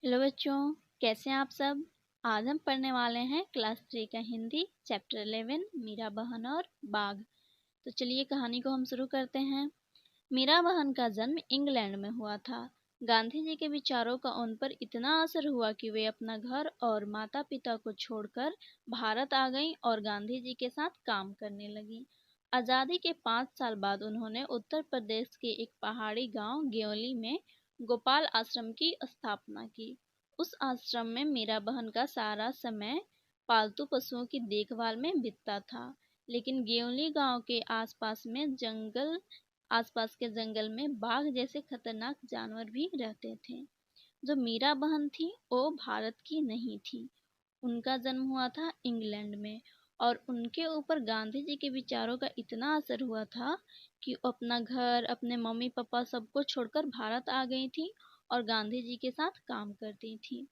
Hello बच्चों, कैसे हैं आप सब। आज हम पढ़ने वाले हैं क्लास 3 का हिंदी चैप्टर 11 मीरा बहन और बाघ। तो चलिए कहानी को हम शुरू करते हैं। मीरा बहन का जन्म इंग्लैंड में हुआ था। गांधी जी के विचारों का उन पर इतना असर हुआ कि वे अपना घर और माता पिता को छोड़कर भारत आ गईं और गांधी जी के साथ काम करने लगीं। आज़ादी के 5 साल बाद उन्होंने उत्तर प्रदेश के एक पहाड़ी गांव गेवली में गोपाल आश्रम की स्थापना की। उस आश्रम में मीरा बहन का सारा समय पालतू पशुओं की देखभाल में बीतता था। लेकिन गेवली गांव के आसपास के जंगल में बाघ जैसे खतरनाक जानवर भी रहते थे। जो मीरा बहन थी वो भारत की नहीं थी। उनका जन्म हुआ था इंग्लैंड में और उनके ऊपर गांधी जी के विचारों का इतना असर हुआ था कि वो अपना घर, अपने मम्मी पापा सबको छोड़कर भारत आ गई थी और गांधी जी के साथ काम करती थी।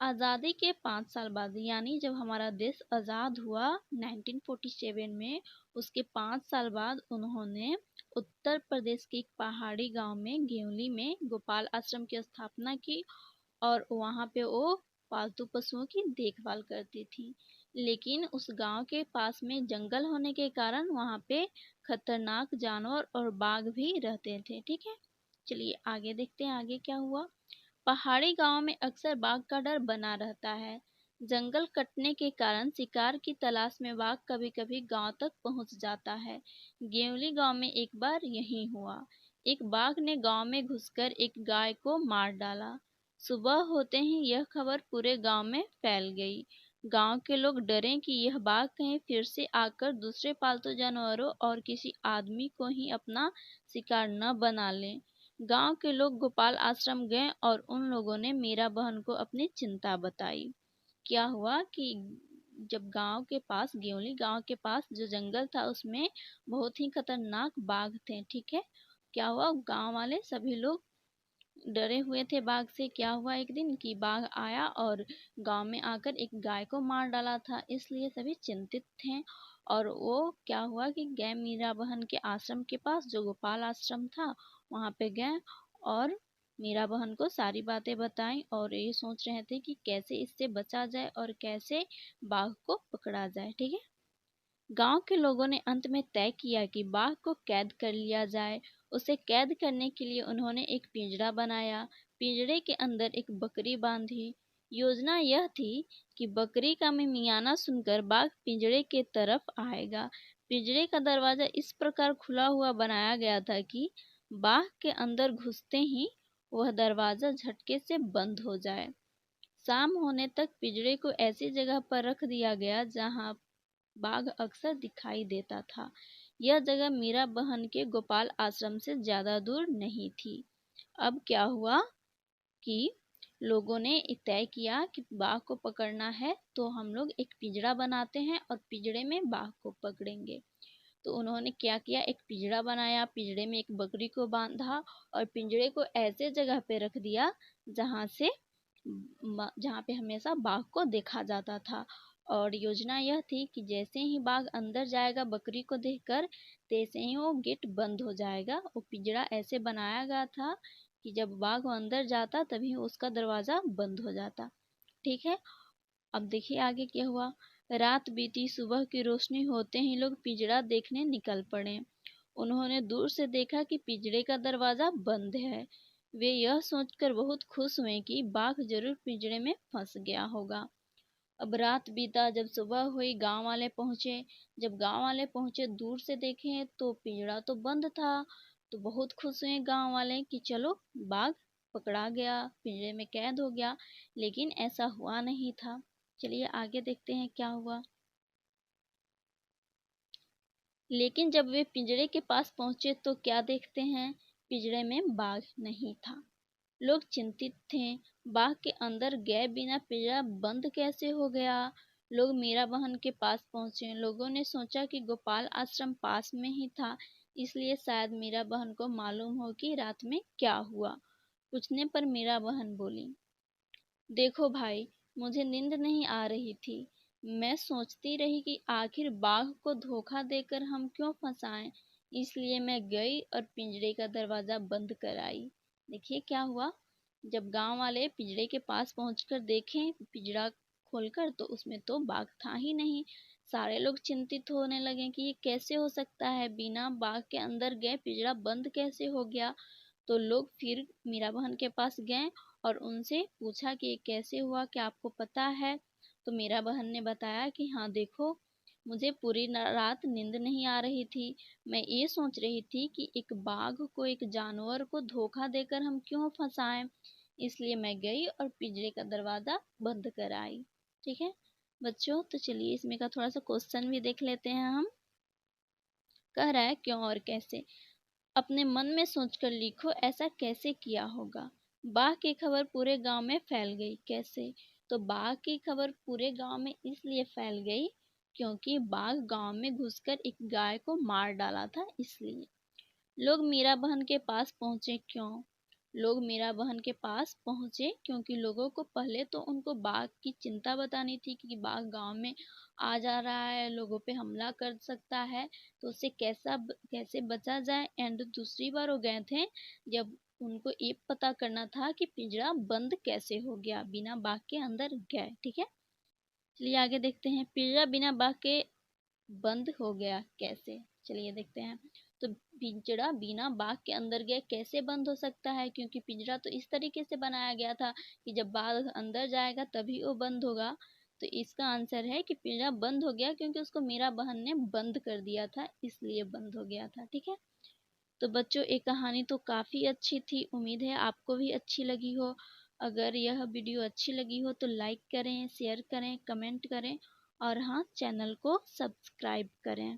आज़ादी के 5 साल बाद यानी जब हमारा देश आज़ाद हुआ 1947 में, उसके 5 साल बाद उन्होंने उत्तर प्रदेश के एक पहाड़ी गांव में गेवली में गोपाल आश्रम की स्थापना की और वहाँ पे वो पालतू पशुओं की देखभाल करती थी। लेकिन उस गांव के पास में जंगल होने के कारण वहाँ पे खतरनाक जानवर और बाघ भी रहते थे। ठीक है, चलिए आगे देखते हैं आगे क्या हुआ। पहाड़ी गांव में अक्सर बाघ का डर बना रहता है। जंगल कटने के कारण शिकार की तलाश में बाघ कभी कभी गांव तक पहुंच जाता है। गेवली गांव में एक बार यही हुआ। एक बाघ ने गांव में घुसकर एक गाय को मार डाला। सुबह होते ही यह खबर पूरे गांव में फैल गई। गांव के लोग डरे कि यह बाघ कहीं फिर से आकर दूसरे पालतू जानवरों और किसी आदमी को ही अपना शिकार न बना ले। गांव के लोग गोपाल आश्रम गए और उन लोगों ने मीरा बहन को अपनी चिंता बताई। क्या हुआ कि जब गांव के पास गेवली गांव के पास जो जंगल था उसमें बहुत ही खतरनाक बाघ थे। ठीक है, क्या हुआ, गांव वाले सभी लोग डरे हुए थे बाघ से। क्या हुआ एक दिन कि बाघ आया और गांव में आकर एक गाय को मार डाला था, इसलिए सभी चिंतित थे। और वो क्या हुआ कि गए मीरा बहन के आश्रम के पास जो गोपाल आश्रम था वहां पे गए और मीरा बहन को सारी बातें बताई और ये सोच रहे थे कि कैसे इससे बचा जाए और कैसे बाघ को पकड़ा जाए। ठीक है, गांव के लोगों ने अंत में तय किया कि बाघ को कैद कर लिया जाए। उसे कैद करने के लिए उन्होंने एक पिंजरा बनाया। पिंजरे के अंदर एक बकरी बांधी। योजना यह थी कि बकरी का मिमियाना सुनकर बाघ पिंजरे के तरफ आएगा। पिंजरे का दरवाजा इस प्रकार खुला हुआ बनाया गया था कि बाघ के अंदर घुसते ही वह दरवाजा झटके से बंद हो जाए। शाम होने तक पिंजरे को ऐसी जगह पर रख दिया गया जहां बाघ अक्सर दिखाई देता था। यह जगह मीरा बहन के गोपाल आश्रम से ज्यादा दूर नहीं थी। अब क्या हुआ कि लोगों ने तय किया कि बाघ को पकड़ना है तो हम लोग एक पिंजरा बनाते हैं और पिंजरे में बाघ को पकड़ेंगे। तो उन्होंने क्या किया, एक पिंजरा बनाया, पिंजरे में एक बकरी को बांधा और पिंजरे को ऐसे जगह पे रख दिया जहाँ पे हमेशा बाघ को देखा जाता था। और योजना यह थी कि जैसे ही बाघ अंदर जाएगा बकरी को देखकर, तैसे ही वो गेट बंद हो जाएगा। वो पिंजरा ऐसे बनाया गया था कि जब बाघ अंदर जाता तभी उसका दरवाजा बंद हो जाता। ठीक है, अब देखिए आगे क्या हुआ। रात बीती, सुबह की रोशनी होते ही लोग पिंजरा देखने निकल पड़े। उन्होंने दूर से देखा कि पिंजरे का दरवाजा बंद है। वे यह सोचकर बहुत खुश हुए कि बाघ जरूर पिंजरे में फंस गया होगा। अब रात बीता, जब सुबह हुई गांव वाले पहुंचे। जब गांव वाले पहुंचे दूर से देखे तो पिंजरा तो बंद था। तो बहुत खुश हुए गांव वाले कि चलो बाघ पकड़ा गया, पिंजरे में कैद हो गया। लेकिन ऐसा हुआ नहीं था। चलिए आगे देखते हैं क्या हुआ। लेकिन जब वे पिंजरे के पास पहुंचे तो क्या देखते हैं, पिंजरे में बाघ नहीं था। लोग चिंतित थे, बाघ के अंदर गए बिना पिंजरा बंद कैसे हो गया। लोग मीरा बहन के पास पहुंचे। लोगों ने सोचा कि गोपाल आश्रम पास में ही था, इसलिए शायद मीरा बहन को मालूम हो कि रात में क्या हुआ। पूछने पर मीरा बहन बोली, देखो भाई, मुझे नींद नहीं आ रही थी। मैं सोचती रही कि आखिर बाघ को धोखा देकर हम क्यों फंसाएं। इसलिए मैं गई और पिंजरे का दरवाजा बंद कर आई। देखिए क्या हुआ, जब गांव वाले पिंजरे के पास पहुंचकर देखें पिंजरा खोलकर तो उसमें तो बाघ था ही नहीं। सारे लोग चिंतित होने लगे कि ये कैसे हो सकता है, बिना बाघ के अंदर गए पिंजरा बंद कैसे हो गया। तो लोग फिर मीरा बहन के पास गए और उनसे पूछा कि ये कैसे हुआ, क्या आपको पता है। तो मीरा बहन ने बताया कि हाँ देखो, मुझे पूरी रात नींद नहीं आ रही थी। मैं ये सोच रही थी कि एक बाघ को, एक जानवर को धोखा देकर हम क्यों फंसाएं। इसलिए मैं गई और पिंजरे का दरवाजा बंद कर आई। ठीक है बच्चों, तो चलिए इसमें का थोड़ा सा क्वेश्चन भी देख लेते हैं हम। कह रहा है क्यों और कैसे। अपने मन में सोचकर लिखो ऐसा कैसे किया होगा। बाघ की खबर पूरे गांव में फैल गई, कैसे। तो बाघ की खबर पूरे गांव में इसलिए फैल गई क्योंकि बाघ गांव में घुसकर एक गाय को मार डाला था, इसलिए। लोग मीरा बहन के पास पहुंचे क्यों। लोग मीरा बहन के पास पहुंचे क्योंकि लोगों को पहले तो उनको बाघ की चिंता बतानी थी कि बाघ गांव में आ जा रहा है, लोगों पे हमला कर सकता है, तो उससे कैसे बचा जाए। एंड दूसरी बार वो गए थे जब उनको ये पता करना था कि पिंजरा बंद कैसे हो गया बिना बाघ के अंदर गए। ठीक है, चलिए आगे देखते हैं पिंजरा बिना बाघ के बंद हो गया कैसे। चलिए देखते हैं। तो पिंजरा बिना बाघ के अंदर गए कैसे बंद हो सकता है, क्योंकि पिंजरा तो इस तरीके से बनाया गया था कि जब बाघ अंदर जाएगा तभी वो बंद होगा। तो इसका आंसर है कि पिंजरा बंद हो गया क्योंकि उसको मीरा बहन ने बंद कर दिया था, इसलिए बंद हो गया था। ठीक है, तो बच्चों ये कहानी तो काफ़ी अच्छी थी, उम्मीद है आपको भी अच्छी लगी हो। अगर यह वीडियो अच्छी लगी हो तो लाइक करें, शेयर करें, कमेंट करें और हाँ चैनल को सब्सक्राइब करें।